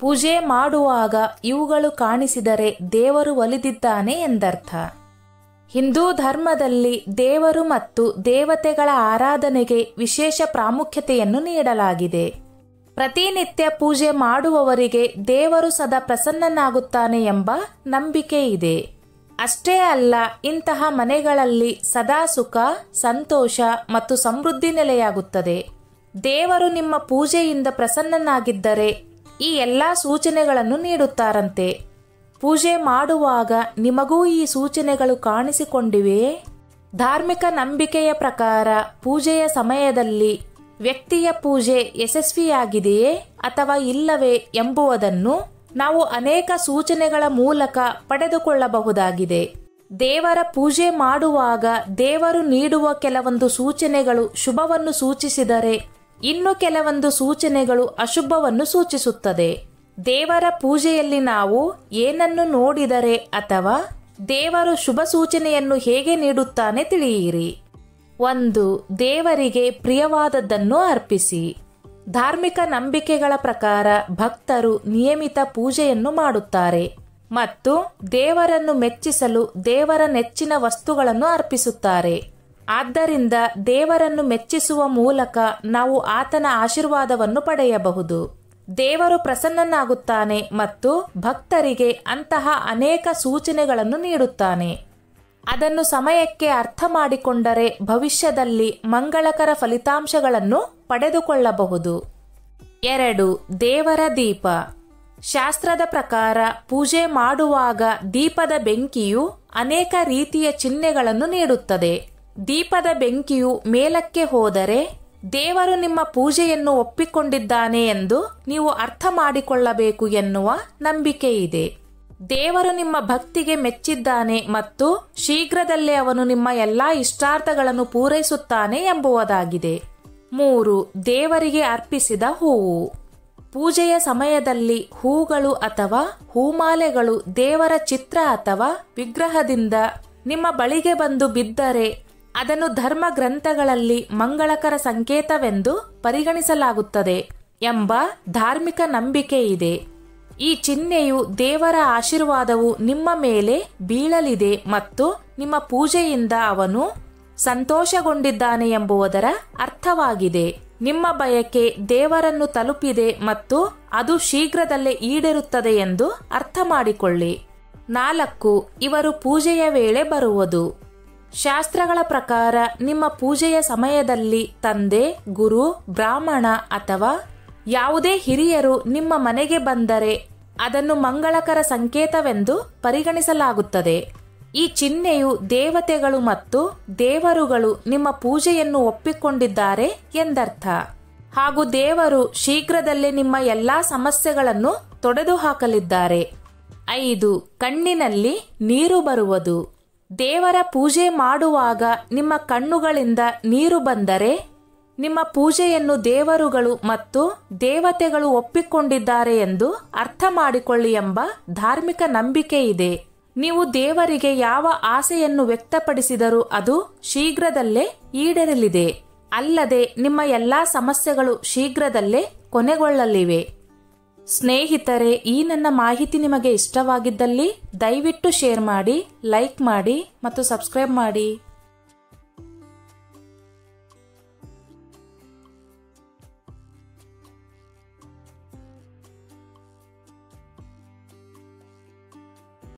ಪೂಜೆ ಮಾಡುವಾಗ ಇವುಗಳು ಕಾಣಿಸಿದರೆ ದೇವರು ಒಲಿದಿದ್ದಾನೆ ಎಂದರ್ಥ. ಹಿಂದೂ ಧರ್ಮದಲ್ಲಿ ದೇವರು ಮತ್ತು ದೇವತೆಗಳ ಆರಾಧನೆಗೆ ವಿಶೇಷ ಪ್ರಾಮುಖ್ಯತೆಯನ್ನು ನೀಡಲಾಗಿದೆ. ಪ್ರತಿನಿತ್ಯ ಪೂಜೆ ಮಾಡುವವರಿಗೆ ದೇವರು ಸದಾ ಪ್ರಸನ್ನನಾಗುತ್ತಾನೆ ಎಂಬ ನಂಬಿಕೆ ಇದೆ. ಅಷ್ಟೇ ಅಲ್ಲ, ಇಂತಹ ಮನೆಗಳಲ್ಲಿ ಸದಾ ಸುಖ, ಸಂತೋಷ ಮತ್ತು ಸಮೃದ್ಧಿ ನೆಲೆಯಾಗುತ್ತದೆ. ದೇವರು ನಿಮ್ಮ ಪೂಜೆಯಿಂದ ಪ್ರಸನ್ನನಾಗಿದ್ದರೆ ಈ ಎಲ್ಲಾ ಸೂಚನೆಗಳನ್ನು ನೀಡುತ್ತಾರಂತೆ. ಪೂಜೆ ಮಾಡುವಾಗ ನಿಮಗೂ ಈ ಸೂಚನೆಗಳು ಕಾಣಿಸಿಕೊಂಡಿವೆಯೇ? ಧಾರ್ಮಿಕ ನಂಬಿಕೆಯ ಪ್ರಕಾರ ಪೂಜೆಯ ಸಮಯದಲ್ಲಿ ವ್ಯಕ್ತಿಯ ಪೂಜೆ ಯಶಸ್ವಿಯಾಗಿದೆಯೇ ಅಥವಾ ಇಲ್ಲವೇ ಎಂಬುದನ್ನು ನಾವು ಅನೇಕ ಸೂಚನೆಗಳ ಮೂಲಕ ಪಡೆದುಕೊಳ್ಳಬಹುದಾಗಿದೆ. ದೇವರ ಪೂಜೆ ಮಾಡುವಾಗ ದೇವರು ನೀಡುವ ಕೆಲವೊಂದು ಸೂಚನೆಗಳು ಶುಭವನ್ನು ಸೂಚಿಸಿದರೆ ಇನ್ನು ಕೆಲವೊಂದು ಸೂಚನೆಗಳು ಅಶುಭವನ್ನು ಸೂಚಿಸುತ್ತದೆ. ದೇವರ ಪೂಜೆಯಲ್ಲಿ ನಾವು ಏನನ್ನು ನೋಡಿದರೆ ಅಥವಾ ದೇವರು ಶುಭ ಸೂಚನೆಯನ್ನು ಹೇಗೆ ನೀಡುತ್ತಾನೆ ತಿಳಿಯಿರಿ. 1. ದೇವರಿಗೆ ಪ್ರಿಯವಾದದ್ದನ್ನು ಅರ್ಪಿಸಿ. ಧಾರ್ಮಿಕ ನಂಬಿಕೆಗಳ ಪ್ರಕಾರ ಭಕ್ತರು ನಿಯಮಿತ ಪೂಜೆಯನ್ನು ಮಾಡುತ್ತಾರೆ ಮತ್ತು ದೇವರನ್ನು ಮೆಚ್ಚಿಸಲು ದೇವರ ನೆಚ್ಚಿನ ವಸ್ತುಗಳನ್ನು ಅರ್ಪಿಸುತ್ತಾರೆ. ಆದ್ದರಿಂದ ದೇವರನ್ನು ಮೆಚ್ಚಿಸುವ ಮೂಲಕ ನಾವು ಆತನ ಆಶೀರ್ವಾದವನ್ನು ಪಡೆಯಬಹುದು. ದೇವರು ಪ್ರಸನ್ನನಾಗುತ್ತಾನೆ ಮತ್ತು ಭಕ್ತರಿಗೆ ಅಂತಹ ಅನೇಕ ಸೂಚನೆಗಳನ್ನು ನೀಡುತ್ತಾನೆ. ಅದನ್ನು ಸಮಯಕ್ಕೆ ಅರ್ಥ ಮಾಡಿಕೊಂಡರೆ ಭವಿಷ್ಯದಲ್ಲಿ ಮಂಗಳಕರ ಫಲಿತಾಂಶಗಳನ್ನು ಪಡೆದುಕೊಳ್ಳಬಹುದು. 2. ದೇವರ ದೀಪ. ಶಾಸ್ತ್ರದ ಪ್ರಕಾರ ಪೂಜೆ ಮಾಡುವಾಗ ದೀಪದ ಬೆಂಕಿಯು ಅನೇಕ ರೀತಿಯ ಚಿಹ್ನೆಗಳನ್ನು ನೀಡುತ್ತದೆ. ದೀಪದ ಬೆಂಕಿಯು ಮೇಲಕ್ಕೆ ಹೋದರೆ ದೇವರು ನಿಮ್ಮ ಪೂಜೆಯನ್ನು ಒಪ್ಪಿಕೊಂಡಿದ್ದಾನೆ ಎಂದು ನೀವು ಅರ್ಥ ಮಾಡಿಕೊಳ್ಳಬೇಕು ಎನ್ನುವ ನಂಬಿಕೆ ಇದೆ. ದೇವರು ನಿಮ್ಮ ಭಕ್ತಿಗೆ ಮೆಚ್ಚಿದ್ದಾನೆ ಮತ್ತು ಶೀಘ್ರದಲ್ಲೇ ಅವನು ನಿಮ್ಮ ಎಲ್ಲಾ ಇಷ್ಟಾರ್ಥಗಳನ್ನು ಪೂರೈಸುತ್ತಾನೆ ಎಂಬುದಾಗಿದೆ. 3. ದೇವರಿಗೆ ಅರ್ಪಿಸಿದ ಹೂವು. ಪೂಜೆಯ ಸಮಯದಲ್ಲಿ ಹೂಗಳು ಅಥವಾ ಹೂಮಾಲೆಗಳು ದೇವರ ಚಿತ್ರ ಅಥವಾ ವಿಗ್ರಹದಿಂದ ನಿಮ್ಮ ಬಳಿಗೆ ಬಂದು ಬಿದ್ದರೆ ಅದನ್ನು ಧರ್ಮ ಗ್ರಂಥಗಳಲ್ಲಿ ಮಂಗಳಕರ ಸಂಕೇತವೆಂದು ಪರಿಗಣಿಸಲಾಗುತ್ತದೆ ಎಂಬ ಧಾರ್ಮಿಕ ನಂಬಿಕೆ ಇದೆ. ಈ ಚಿಹ್ನೆಯು ದೇವರ ಆಶೀರ್ವಾದವು ನಿಮ್ಮ ಮೇಲೆ ಬೀಳಲಿದೆ ಮತ್ತು ನಿಮ್ಮ ಪೂಜೆಯಿಂದ ಅವನು ಸಂತೋಷಗೊಂಡಿದ್ದಾನೆ ಎಂಬುದರ ಅರ್ಥವಾಗಿದೆ. ನಿಮ್ಮ ಬಯಕೆ ದೇವರನ್ನು ತಲುಪಿದೆ ಮತ್ತು ಅದು ಶೀಘ್ರದಲ್ಲೇ ಈಡೇರುತ್ತದೆ ಎಂದು ಅರ್ಥ ಮಾಡಿಕೊಳ್ಳಿ. 4. ಇವರು ಪೂಜೆಯ ವೇಳೆ ಬರುವುದು. ಶಾಸ್ತ್ರಗಳ ಪ್ರಕಾರ ನಿಮ್ಮ ಪೂಜೆಯ ಸಮಯದಲ್ಲಿ ತಂದೆ, ಗುರು, ಬ್ರಾಹ್ಮಣ ಅಥವಾ ಯಾವುದೇ ಹಿರಿಯರು ನಿಮ್ಮ ಮನೆಗೆ ಬಂದರೆ ಅದನ್ನು ಮಂಗಳಕರ ಸಂಕೇತವೆಂದು ಪರಿಗಣಿಸಲಾಗುತ್ತದೆ. ಈ ಚಿಹ್ನೆಯು ದೇವತೆಗಳು ಮತ್ತು ದೇವರುಗಳು ನಿಮ್ಮ ಪೂಜೆಯನ್ನು ಒಪ್ಪಿಕೊಂಡಿದ್ದಾರೆ ಎಂದರ್ಥ ಹಾಗೂ ದೇವರು ಶೀಘ್ರದಲ್ಲೇ ನಿಮ್ಮ ಎಲ್ಲಾ ಸಮಸ್ಯೆಗಳನ್ನು ತೊಡೆದುಹಾಕಲಿದ್ದಾರೆ. 5. ಕಣ್ಣಿನಲ್ಲಿ ನೀರು ಬರುವುದು. ದೇವರ ಪೂಜೆ ಮಾಡುವಾಗ ನಿಮ್ಮ ಕಣ್ಣುಗಳಿಂದ ನೀರು ಬಂದರೆ ನಿಮ್ಮ ಪೂಜೆಯನ್ನು ದೇವರುಗಳು ಮತ್ತು ದೇವತೆಗಳು ಒಪ್ಪಿಕೊಂಡಿದ್ದಾರೆ ಎಂದು ಅರ್ಥ ಮಾಡಿಕೊಳ್ಳಿ ಎಂಬ ಧಾರ್ಮಿಕ ನಂಬಿಕೆ ಇದೆ. ನೀವು ದೇವರಿಗೆ ಯಾವ ಆಸೆಯನ್ನು ವ್ಯಕ್ತಪಡಿಸಿದರೂ ಅದು ಶೀಘ್ರದಲ್ಲೇ ಈಡೇರಲಿದೆ. ಅಲ್ಲದೆ ನಿಮ್ಮ ಎಲ್ಲಾ ಸಮಸ್ಯೆಗಳು ಶೀಘ್ರದಲ್ಲೇ ಕೊನೆಗೊಳ್ಳಲಿವೆ. ಸ್ನೇಹಿತರೆ, ಈ ನನ್ನ ಮಾಹಿತಿ ನಿಮಗೆ ಇಷ್ಟವಾಗಿದ್ದಲ್ಲಿ ದಯವಿಟ್ಟು ಶೇರ್ ಮಾಡಿ, ಲೈಕ್ ಮಾಡಿ ಮತ್ತು ಸಬ್ಸ್ಕ್ರೈಬ್ ಮಾಡಿ.